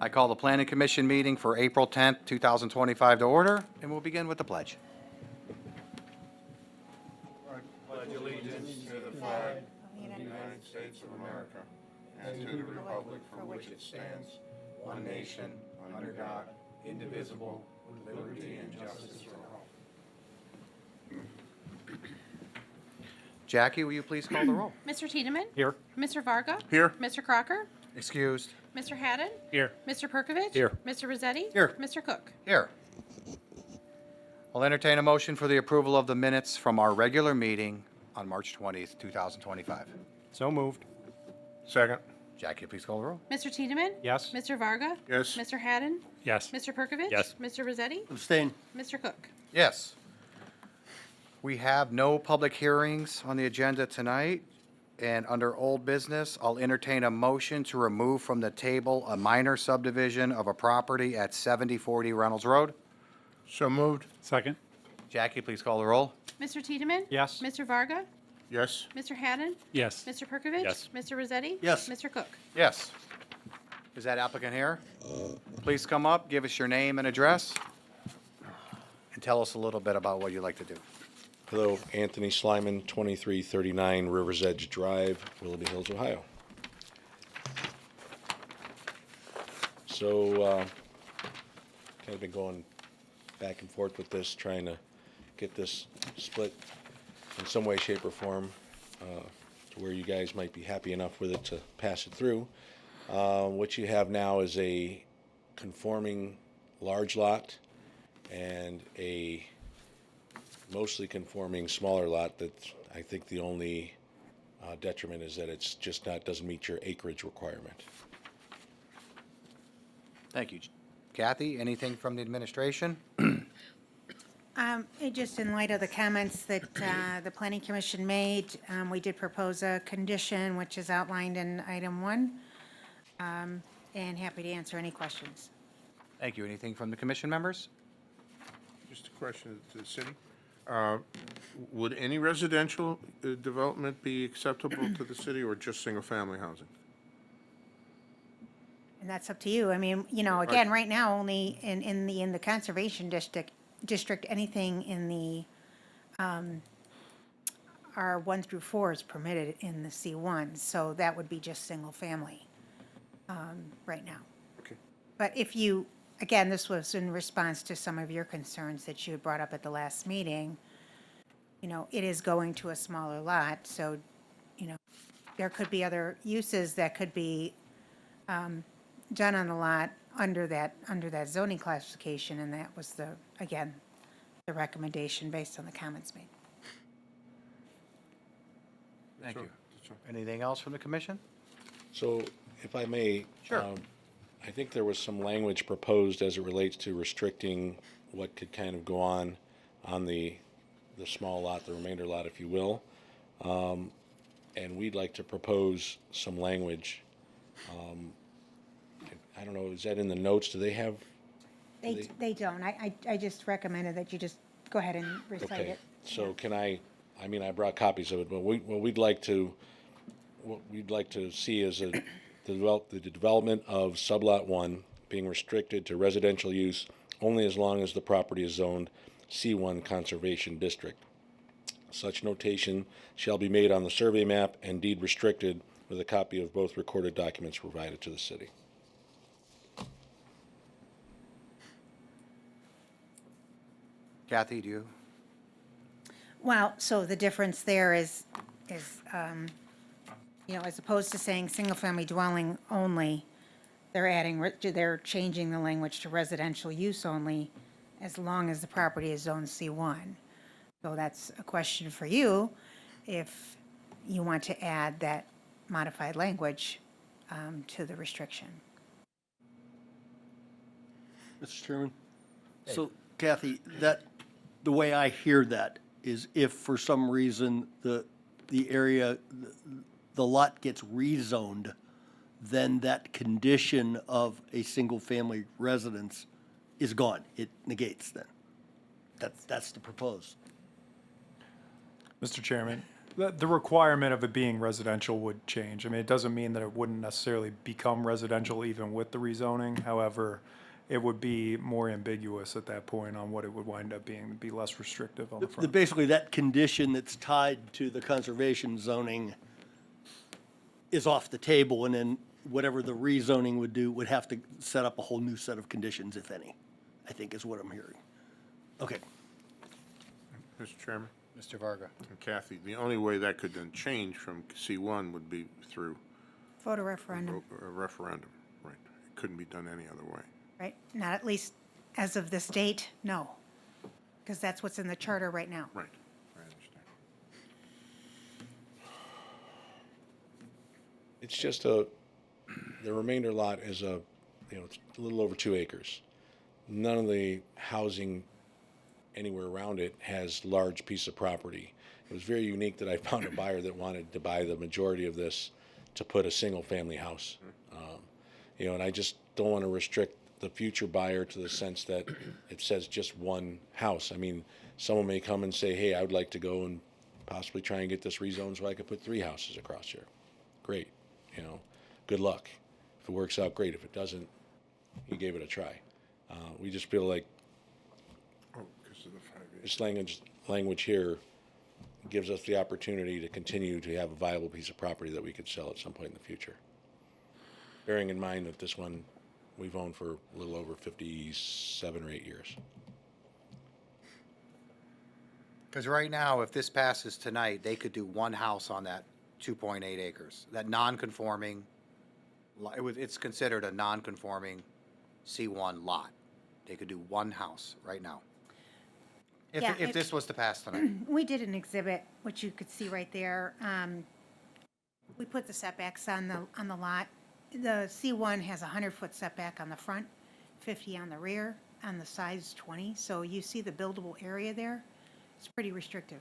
I call the Planning Commission meeting for April 10th, 2025 to order, and we'll begin with the pledge. Jackie, will you please call the roll? Mr. Tiedemann? Here. Mr. Varga? Here. Mr. Crocker? Excused. Mr. Haddon? Here. Mr. Perkovich? Here. Mr. Rossetti? Here. Mr. Cook? Here. I'll entertain a motion for the approval of the minutes from our regular meeting on March 20th, 2025. So moved. Second. Jackie, please call the roll. Mr. Tiedemann? Yes. Mr. Varga? Yes. Mr. Haddon? Yes. Mr. Perkovich? Yes. Mr. Rossetti? Abstain. Mr. Cook? Yes. We have no public hearings on the agenda tonight. And under old business, I'll entertain a motion to remove from the table a minor subdivision of a property at 7040 Reynolds Road. So moved. Second. Jackie, please call the roll. Mr. Tiedemann? Yes. Mr. Varga? Yes. Mr. Haddon? Yes. Mr. Perkovich? Yes. Mr. Rossetti? Yes. Mr. Cook? Yes. Is that applicant here? Please come up, give us your name and address, and tell us a little bit about what you'd like to do. Hello, Anthony Slyman, 2339 Rivers Edge Drive, Willoughby Hills, Ohio. So, kind of been going back and forth with this, trying to get this split in some way, shape, or form to where you guys might be happy enough with it to pass it through. What you have now is a conforming large lot and a mostly conforming smaller lot that I think the only detriment is that it's just not, doesn't meet your acreage requirement. Thank you. Kathy, anything from the administration? Just in light of the comments that the Planning Commission made, we did propose a condition which is outlined in item 1, and happy to answer any questions. Thank you. Anything from the commission members? Just a question to the city. Would any residential development be acceptable to the city or just single-family housing? And that's up to you. I mean, you know, again, right now, only in the conservation district, anything in the R1 through 4 is permitted in the C1, so that would be just single family right now. Okay. But if you, again, this was in response to some of your concerns that you had brought up at the last meeting, you know, it is going to a smaller lot, so, you know, there could be other uses that could be done on the lot under that zoning classification, and that was again, the recommendation based on the comments made. Thank So- you. so- Anything else from the commission? So if I may. Sure. I think there was some language proposed as it relates to restricting what could kind of go on the small lot, the remainder lot, if you will. And we'd like to propose some language. I don't know, is that in the notes? Do they have? They don't. I just recommended that you just go ahead and recite Okay, it. so can I mean, I brought copies of it, but what we'd like to see is the development of sublot 1 being restricted to residential use only as long as the property is zoned C1 Conservation District. Such notation shall be made on the survey map and deed restricted with a copy of both recorded documents provided to the city. Kathy, do you? Well, so the difference there is, you know, as opposed to saying single-family dwelling only, they're changing the language to residential use only as long as the property is zoned C1. So that's a question for you, if you want to add that modified language to the restriction. Mr. Chairman? So Kathy, the way I hear that is if for some reason the area, the lot gets rezoned, then that condition of a single-family residence is gone. It negates then. That's the proposed. Mr. Chairman, The requirement of it being residential would change. I mean, it doesn't mean that it wouldn't necessarily become residential even with the rezoning. However, it would be more ambiguous at that point on what it would wind up being, be less restrictive on the front. Basically, that condition that's tied to the conservation zoning is off the table, and then whatever the rezoning would do would have to set up a whole new set of conditions, if any, I think is what I'm hearing. Okay. Mr. Chairman Mr. Varga. and Kathy, the only way that could then change from C1 would be through Vote a referendum, a referendum, right? It couldn't be done any other way. right? Not at least as of this date, no. Because that's what's in the charter right now. Right, I understand. It's just the remainder lot is it's a little over 2 acres. None of the housing anywhere around it has large piece of property. It was very unique that I found a buyer that wanted to buy the majority of this to put a single-family house. And I just don't want to restrict the future buyer to the sense that it says just one house. I mean, someone may come and say, hey, I would like to go and possibly try and get this rezoned so I could put 3 houses across here. Great, good luck. If it works out, great. If it doesn't, you gave it a try. We just feel like Oh, because of the 5 acres. this language here gives us the opportunity to continue to have a viable piece of property that we could sell at some point in the future. Bearing in mind that this one we've owned for a little over 57 or 8 years. Because right now, if this passes tonight, they could do one house on that 2.8 acres. That non-conforming, it's considered a non-conforming C1 lot. They could do one house right now. Yeah, If this was to pass tonight. We did an exhibit, which you could see right there. We put the setbacks on the lot. The C1 has a 100-foot setback on the front, 50 on the rear, on the sides 20. So you see the buildable area there? It's pretty restrictive.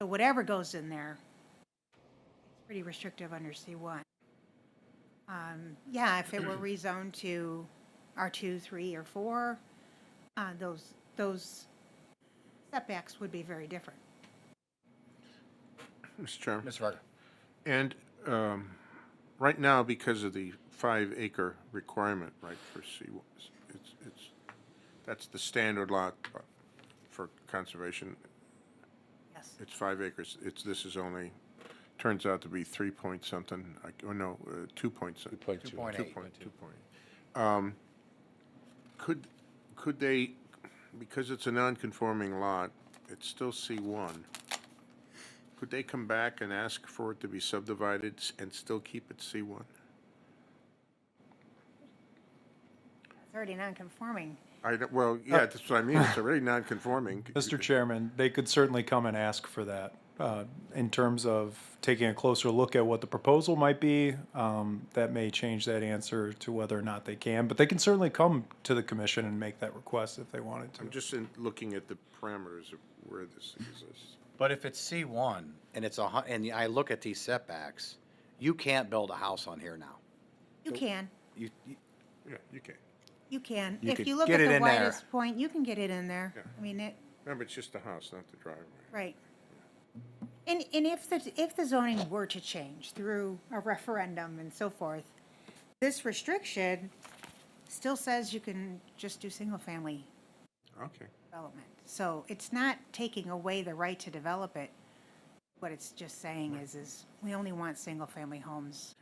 So whatever goes in there, it's pretty restrictive under C1. Yeah, if it were rezoned to R2, 3, or 4, those setbacks would be very different. Mr. Chairman? Mr. Varga. And right now, because of the 5-acre requirement, right, for C1, that's the standard lot for conservation. Yes. It's 5 acres. This is only, turns out to be 3 point something, 2 point something. 2.2. 2.8. Could they, because it's a non-conforming lot, it's still C1, could they come back and ask for it to be subdivided and still keep it C1? It's already non-conforming. Well, yeah, that's what I mean. It's already non-conforming. Mr. Chairman, they could certainly come and ask for that. In terms of taking a closer look at what the proposal might be, that may change that answer to whether or not they can. But they can certainly come to the commission and make that request if they wanted to. I'm just looking at the parameters of where this exists. But if it's C1 and and I look at these setbacks, you can't build a house on here now. You can. You, Yeah, you can. You can. You If could you look get at it the in there. widest point, you can get it in there. Yeah. I mean, Remember, it's just the house, not the driveway. right. And if the zoning were to change through a referendum and so forth, this restriction still says you can just do single-family Okay. development. So it's not taking away the right to develop it. What it's just saying is we only want single-family homes.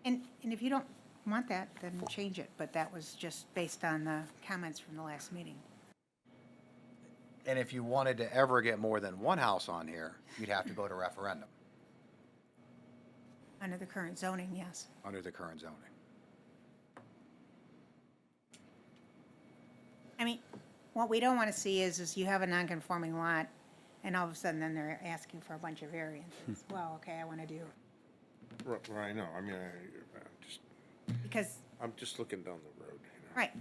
And if you don't want that, then change it, but that was just based on the comments from the last meeting. and if you wanted to ever get more than one house on here, you'd have to go to referendum Under the current zoning, yes. under the current zoning. I mean, what we don't want to see is you have a non-conforming lot, and all of a sudden then they're asking for a bunch of variances. Well, okay, I want to do, Right, I know. I mean, because, I'm just looking down the road. right,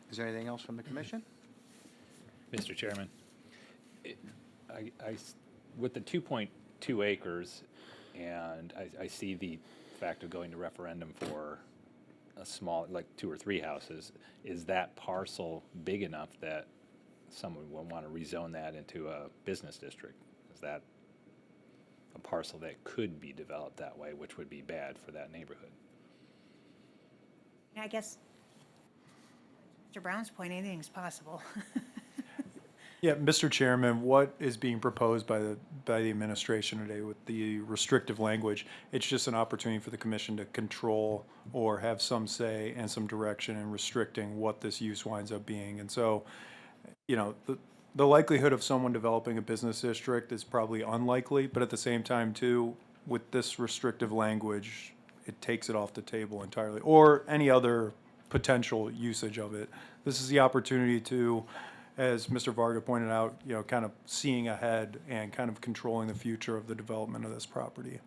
Is there anything else from the commission? Mr. Chairman, with the 2.2 acres, and I see the fact of going to referendum for a small, like 2 or 3 houses, is that parcel big enough that someone would want to rezone that into a business district? Is that a parcel that could be developed that way, which would be bad for that neighborhood? I guess, Mr. Brown's point, anything's possible. Yeah, Mr. Chairman, what is being proposed by the administration today with the restrictive language? It's just an opportunity for the commission to control or have some say and some direction in restricting what this use winds up being. And so, the likelihood of someone developing a business district is probably unlikely, but at the same time too, with this restrictive language, it takes it off the table entirely, or any other potential usage of it. This is the opportunity to, as Mr. Varga pointed out, kind of seeing ahead and kind of controlling the future of the development of this property.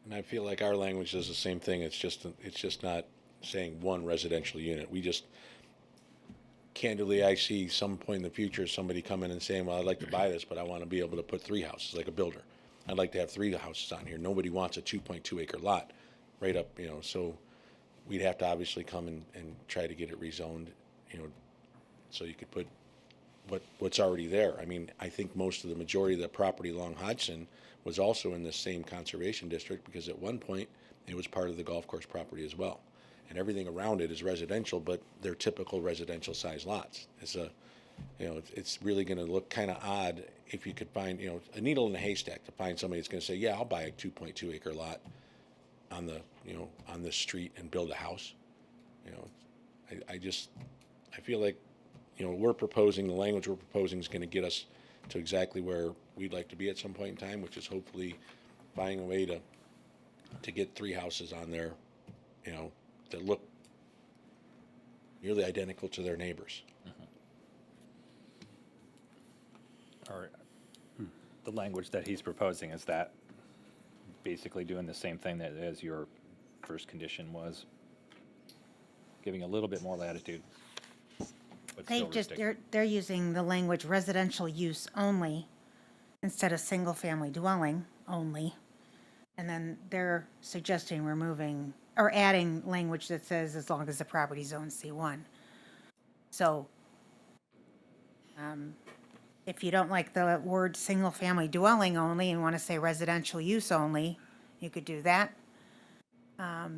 And I feel like our language does the same thing. It's just not saying one residential unit. We just, candidly, I see some point in the future, somebody coming and saying, well, I'd like to buy this, but I want to be able to put 3 houses, like a builder. I'd like to have 3 houses on here. Nobody wants a 2.2 acre lot right up, so we'd have to obviously come and try to get it rezoned, so you could put what's already there. I mean, I think most of the majority of the property along Hodgson was also in the same conservation district, because at one point it was part of the golf course property as well. And everything around it is residential, but they're typical residential size lots. It's really gonna look kinda odd if you could find, a needle in a haystack to find somebody that's gonna say, yeah, I'll buy a 2.2 acre lot on the street and build a house. I feel like, we're proposing, the language we're proposing is gonna get us to exactly where we'd like to be at some point in time, which is hopefully finding a way to get 3 houses on there, that look nearly identical to their neighbors. Or the language that he's proposing, is that basically doing the same thing that as your first condition was? Giving a little bit more latitude, but They still just, restricting. they're using the language residential use only instead of single-family dwelling only. And then they're suggesting removing, or adding language that says as long as the property zone's C1. So, if you don't like the word single-family dwelling only and want to say residential use only, you could do that. But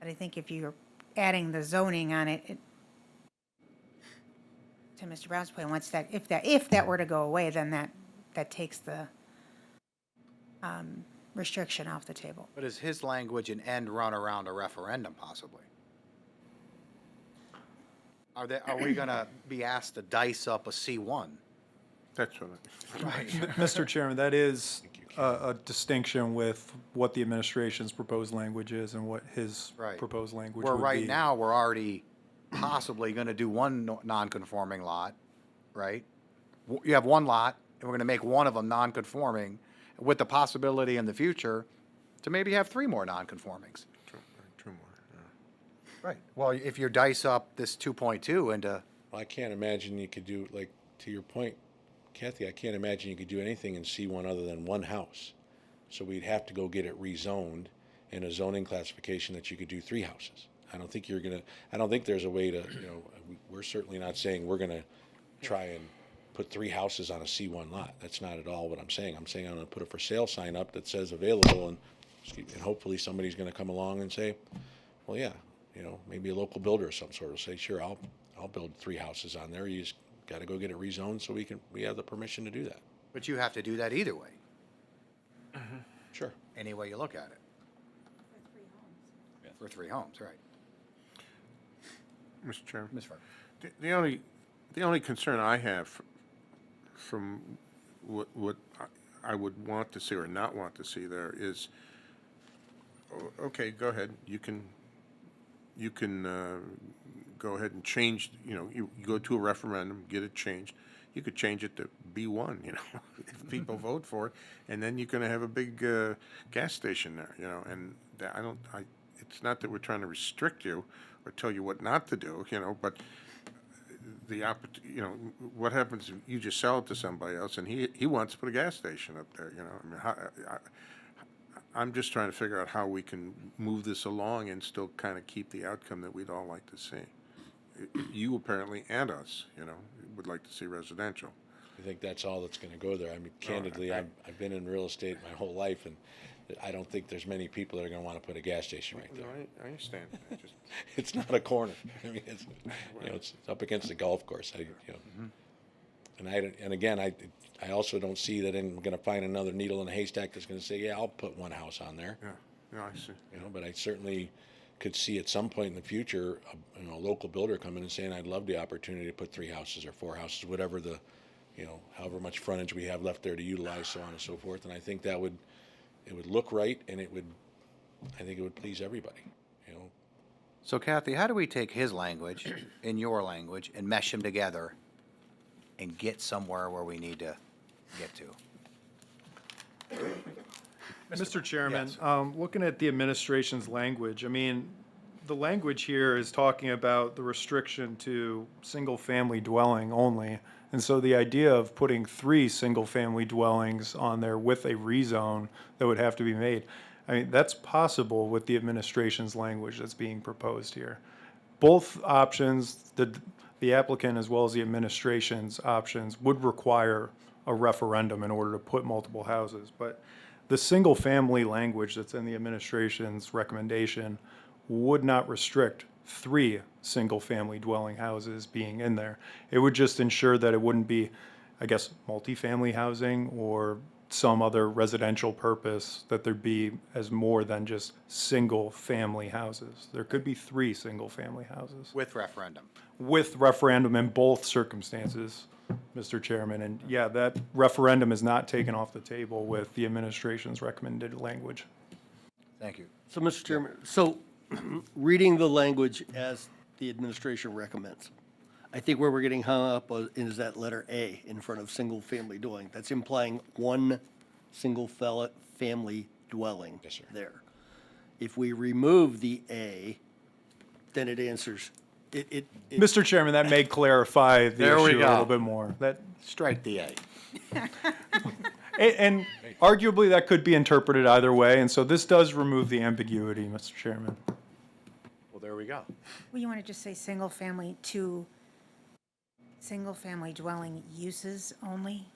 I think if you're adding the zoning on it, to Mr. Brown's point, if that were to go away, then that takes the restriction off the table. But is his language an end run around a referendum possibly? Are we gonna be asked to dice up a C1? That's what Mr. Chairman, that is a distinction with what the administration's proposed language is and what his Right. proposed language Where would be. right now, we're already possibly gonna do one non-conforming lot, right? You have one lot, and we're gonna make one of them non-conforming, with the possibility in the future to maybe have 3 more non-conformings. 2 more. Right. Well, if you dice up this 2.2 into, I can't imagine you could do, like, to your point, Kathy, I can't imagine you could do anything in C1 other than 1 house. So we'd have to go get it rezoned in a zoning classification that you could do 3 houses. I don't think there's a way to, we're certainly not saying we're gonna try and put 3 houses on a C1 lot. That's not at all what I'm saying. I'm saying I'm gonna put a for sale sign up that says available, and hopefully somebody's gonna come along and say, well, yeah, maybe a local builder of some sort will say, sure, I'll build 3 houses on there. You just gotta go get it rezoned so we have the permission to do that. but you have to do that either way, Sure. any way you look at it. For 3 homes, right. Mr. Chairman? Ms. Fargo. The only concern I have from what I would want to see or not want to see there is, okay, go ahead, you can go ahead and change, you go to a referendum, get it changed. You could change it to B1, if people vote for it, and then you're gonna have a big gas station there, and it's not that we're trying to restrict you or tell you what not to do, but what happens if you just sell it to somebody else and he wants to put a gas station up there, I mean, I'm just trying to figure out how we can move this along and still kind of keep the outcome that we'd all like to see. You apparently, and us, would like to see residential. I think that's all that's gonna go there. I mean, candidly, I've been in real estate my whole life, and I don't think there's many people that are gonna wanna put a gas station right No, there. I understand. I just, It's not a corner. I mean, it's, it's up against the golf course. And again, I also don't see that I'm gonna find another needle in a haystack that's gonna say, yeah, I'll put one house on there. yeah, I see. But I certainly could see at some point in the future, a local builder coming and saying, I'd love the opportunity to put 3 houses or 4 houses, whatever the, however much frontage we have left there to utilize, so on and so forth. And I think it would look right, and I think it would please everybody, So Kathy, how do we take his language and your language and mesh them together and get somewhere where we need to get to? Mr. Chairman, Yes. looking at the administration's language, I mean, the language here is talking about the restriction to single-family dwelling only. And so the idea of putting 3 single-family dwellings on there with a rezone that would have to be made, I mean, that's possible with the administration's language that's being proposed here. Both options, the applicant as well as the administration's options, would require a referendum in order to put multiple houses. But the single-family language that's in the administration's recommendation would not restrict 3 single-family dwelling houses being in there. It would just ensure that it wouldn't be, I guess, multifamily housing or some other residential purpose, that there'd be as more than just single-family houses. There could be 3 single-family houses With referendum. with referendum in both circumstances, Mr. Chairman. And yeah, that referendum is not taken off the table with the administration's recommended language. Thank you. So, Mr. Chairman, reading the language as the administration recommends, I think where we're getting hung up is that letter A in front of single-family dwelling. That's implying 1 single-family dwelling Yes, sir. there. If we remove the A, then it answers, it Mr. Chairman, that may clarify the There we issue a go. little bit more. That, Strike the A. and arguably that could be interpreted either way, and so this does remove the ambiguity, Mr. Chairman. Well, there we go. Well, you want to just say single-family to single-family dwelling uses only?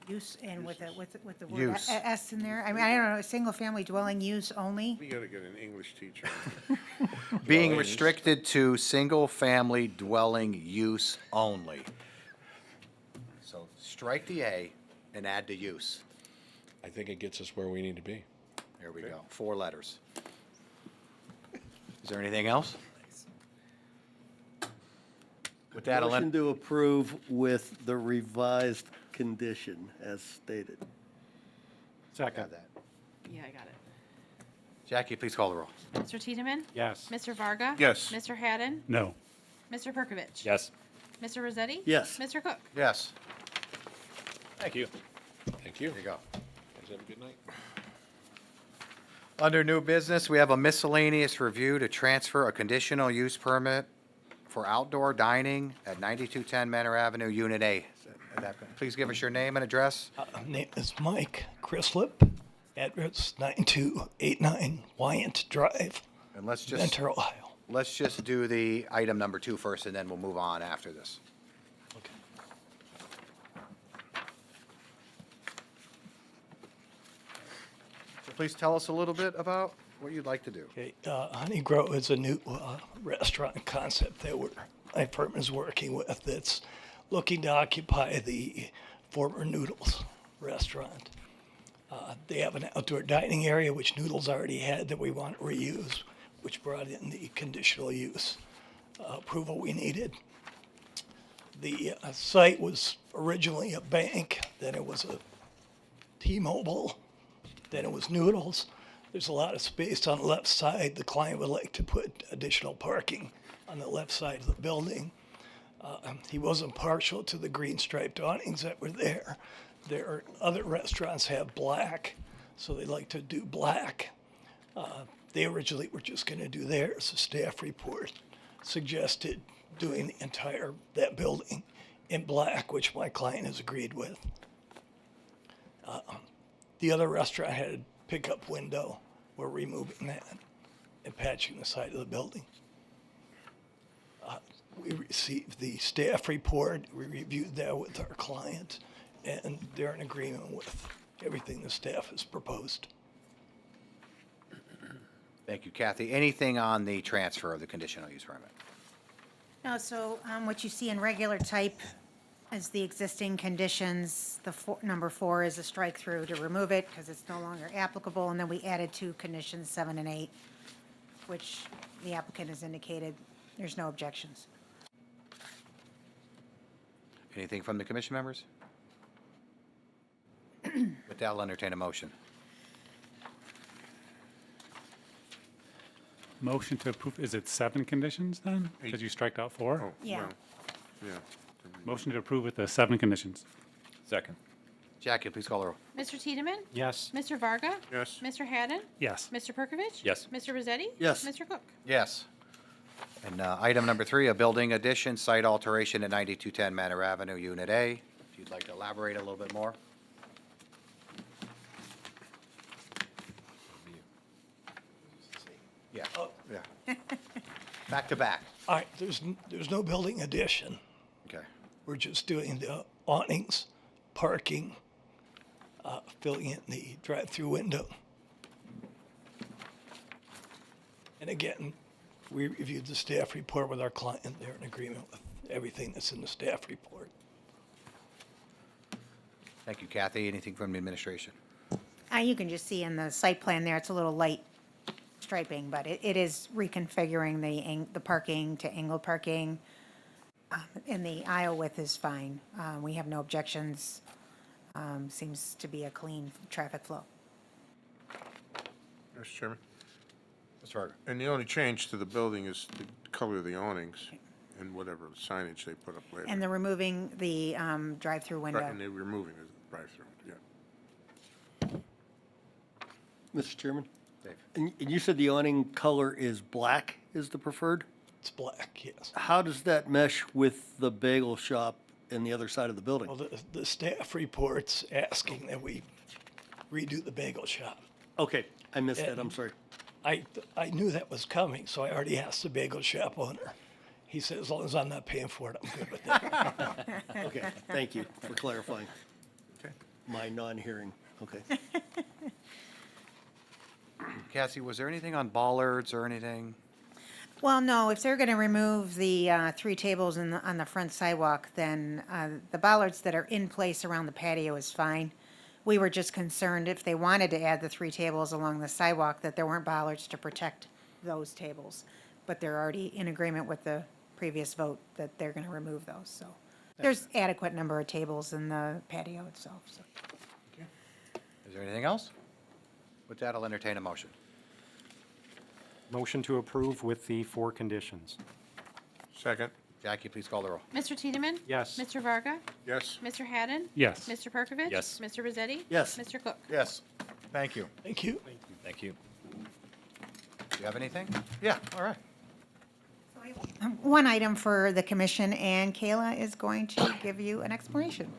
Use, and with the word Use. S in there? I mean, I don't know, single-family dwelling use only? We gotta get an English teacher. Being restricted to single-family dwelling use only. So strike the A and add the use. I think it gets us where we need to be. There we go. 4 letters. Is there anything else? With that, I'll motion to approve with the revised condition as stated. got that. Yeah, I got it. Jackie, please call the roll. Mr. Tiedemann? Yes. Mr. Varga? Yes. Mr. Haddon? No. Mr. Perkovich? Yes. Mr. Rossetti? Yes. Mr. Cook? Yes. Thank you. Thank you. There you go. Guys have a good night. Under new business, we have a miscellaneous review to transfer a conditional use permit for outdoor dining at 9210 Manor Avenue, Unit A. Please give us your name and address. Name is Mike Chrislip, address 9289 Wyant Drive, And let's just, Mentor, Ohio. let's just do the item number 2 first, and then we'll move on after this. Okay. So please tell us a little bit about what you'd like to do. Okay, Honey Grow is a new restaurant concept that my firm is working with that's looking to occupy the former Noodles restaurant. They have an outdoor dining area, which Noodles already had, that we want to reuse, which brought in the conditional use approval we needed. The site was originally a bank, then it was a T-Mobile, then it was Noodles. There's a lot of space on the left side. The client would like to put additional parking on the left side of the building. He wasn't partial to the green striped awnings that were there. There are other restaurants have black, so they like to do black. They originally were just going to do theirs. The staff report suggested doing the entire, that building in black, which my client has agreed with. The other restaurant had pickup window, we're removing that and patching the side of the building. We received the staff report, we reviewed that with our client, and they're in agreement with everything the staff has proposed. Thank you, Kathy. Anything on the transfer of the conditional use permit? No, so what you see in regular type is the existing conditions. Number 4 is a strike through to remove it because it's no longer applicable. And then we added 2 conditions, 7 and 8, which the applicant has indicated there's no objections. Anything from the commission members? With that, I'll entertain a motion. Motion to approve, is it 7 conditions then? Because you striked out 4? Oh, Yeah. well, yeah. Motion to approve with the 7 conditions. Second. Jackie, please call the roll. Mr. Tiedemann? Yes. Mr. Varga? Yes. Mr. Haddon? Yes. Mr. Perkovich? Yes. Mr. Rosetti? Yes. Mr. Cook? Yes. And item number 3, a building addition, site alteration at 9210 Manor Avenue, Unit A. If you'd like to elaborate a little bit more. Yeah, yeah. Back to back. All right, there's no building addition. Okay. We're just doing the awnings, parking, filling in the drive-through window. And again, we reviewed the staff report with our client. They're in agreement with everything that's in the staff report. Thank you, Kathy. Anything from the administration? You can just see in the site plan there, it's a little light striping, but it is reconfiguring the parking to angled parking. And the aisle width is fine. We have no objections. Seems to be a clean traffic flow. Mr. Chairman. Mr. Varga. And the only change to the building is the color of the awnings and whatever signage they put up later. And they're removing the drive-through Right, window. and they're removing the drive-through, yeah. Mr. Chairman? Dave. And you said the awning color is black is the preferred? It's black, yes. How does that mesh with the bagel shop in the other side of the building? Well, the staff report's asking that we redo the bagel shop. Okay, I missed that, I'm sorry. I knew that was coming, so I already asked the bagel shop owner. He said, as long as I'm not paying for it, I'm good with that. Okay, thank you for clarifying Okay. my non-hearing. Okay. Cassie, was there anything on bollards or anything? Well, no, if they're going to remove the 3 tables on the front sidewalk, then the bollards that are in place around the patio is fine. We were just concerned if they wanted to add the 3 tables along the sidewalk, that there weren't bollards to protect those tables. But they're already in agreement with the previous vote that they're going to remove those, so. There's adequate number of tables in the patio itself, so. Is there anything else? With that, I'll entertain a motion. Motion to approve with the 4 conditions. Second, Jackie, please call the roll. Mr. Tiedemann? Yes. Mr. Varga? yes. Mr. Haddon? Yes. Mr. Perkovich? Yes. Mr. Rosetti? Yes. Mr. Cook? Yes. Thank you. Thank you. Thank you. Do you have anything? Yeah, all right. One item for the commission, and Kayla is going to give you an explanation.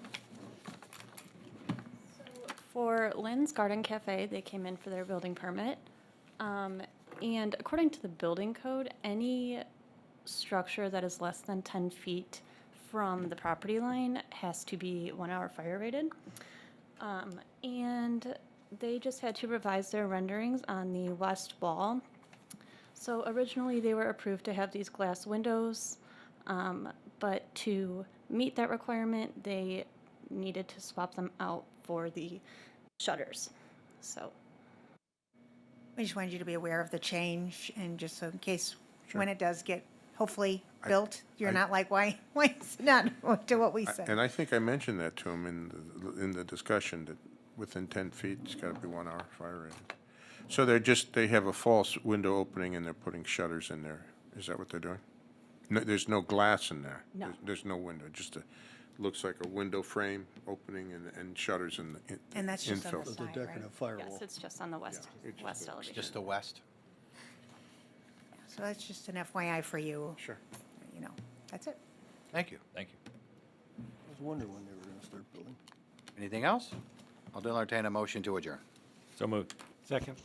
For Lynn's Garden Cafe, they came in for their building permit. And according to the building code, any structure that is less than 10 feet from the property line has to be 1-hour fire rated. And they just had to revise their renderings on the west wall. So originally, they were approved to have these glass windows, but to meet that requirement, they needed to swap them out for the shutters. So We just wanted you to be aware of the change, and just so in case, when it does get hopefully built, you're not like, why is it not to what we said? And I think I mentioned that to him in the discussion, that within 10 feet, it's got to be 1 hour fire rated. So they have a false window opening and they're putting shutters in there. Is that what they're doing? No, there's no glass in there? No. There's no window, just looks like a window frame opening and shutters in the And that's just on the infill. The side, right? decorative firewall. yes, it's just on the west elevation. Just the west? So that's just an FYI for you, Sure. you know, that's it. Thank you. Thank you. I was wondering when they were going to start building. Anything else? I'll entertain a motion to adjourn. So moved. Second.